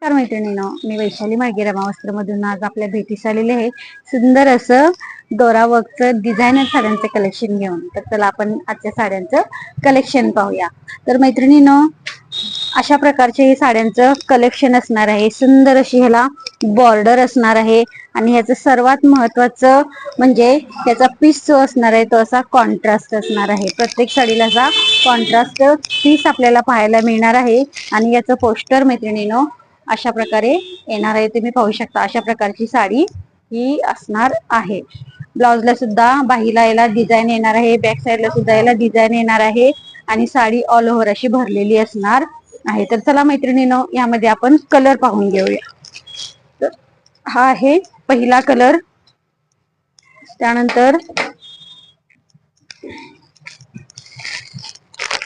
तर मैत्रिणींनो, मी वैशाली माळगे रमा वस्त्रमधून आज आपल्या भेटीस आलेले आहे सुंदर असं दोरा वर्कचं डिझायनर साड्यांचे कलेक्शन घेऊन. तर चला आपण आजच्या साड्यांचं कलेक्शन पाहूया. तर मैत्रिणींनो, अशा प्रकारचे हे साड्यांचं कलेक्शन असणार आहे. सुंदर अशी ह्याला बॉर्डर असणार आहे आणि ह्याचं सर्वात महत्वाचं म्हणजे याचा पीस जो असणार आहे तो असा कॉन्ट्रास्ट असणार आहे. प्रत्येक साडीला असा कॉन्ट्रास्ट पीस आपल्याला पाहायला मिळणार आहे आणि याचं पोस्टर मैत्रिणींनो अशा प्रकारे येणार आहे. तुम्ही पाहू शकता अशा प्रकारची साडी ही असणार आहे. ब्लाउजला सुद्धा बाहीला याला डिझाईन येणार आहे, बॅक साईडला सुद्धा याला डिझाईन येणार आहे आणि साडी ऑल ओव्हर अशी भरलेली असणार आहे. तर चला मैत्रिणींनो, यामध्ये आपण कलर पाहून घेऊया. तर हा आहे पहिला कलर, त्यानंतर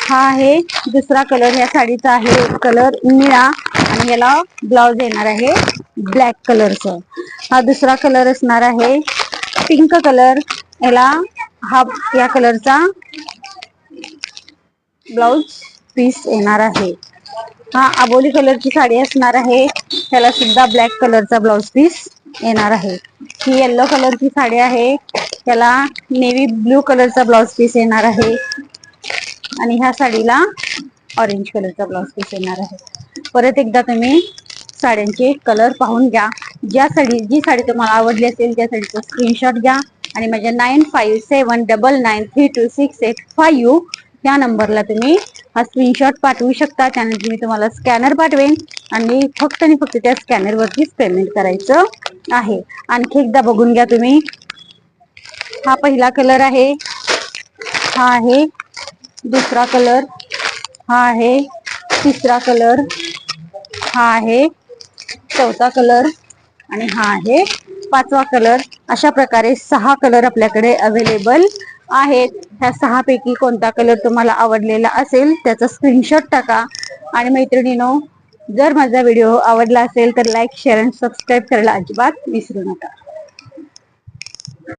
हा आहे दुसरा कलर. या साडीचा आहे कलर निळा आणि याला ब्लाउज येणार आहे ब्लॅक कलरचं. हा दुसरा कलर असणार आहे पिंक कलर. याला हा या कलरचा ब्लाउज पीस येणार आहे. हा आबोली कलरची साडी असणार आहे, त्याला सुद्धा ब्लॅक कलरचा ब्लाउज पीस येणार आहे. ही येलो कलरची साडी आहे, त्याला नेव्ही ब्लू कलरचा ब्लाउज पीस येणार आहे आणि ह्या साडीला ऑरेंज कलरचा ब्लाउज पीस येणार आहे. परत एकदा तुम्ही साड्यांचे कलर पाहून घ्या. जी साडी तुम्हाला आवडली असेल त्या साडीचा स्क्रीनशॉट घ्या आणि माझ्या 9579993268 या नंबरला तुम्ही हा स्क्रीनशॉट पाठवू शकता. त्यानंतर मी तुम्हाला स्कॅनर पाठवेन आणि फक्त त्या स्कॅनर वरतीच पेमेंट करायचं आहे. आणखी एकदा बघून घ्या तुम्ही. हा पहिला कलर आहे, हा आहे दुसरा कलर, हा आहे तिसरा कलर, हा आहे चौथा कलर आणि हा आहे पाचवा कलर. अशा प्रकारे 6 कलर आपल्याकडे अवेलेबल आहेत. ह्या 6 पैकी कोणता कलर तुम्हाला आवडलेला असेल त्याचा स्क्रीनशॉट टाका. आणि मैत्रिणींनो, जर माझा व्हिडिओ आवडला असेल तर लाईक, शेअर आणि सबस्क्राईब करायला अजिबात विसरू नका.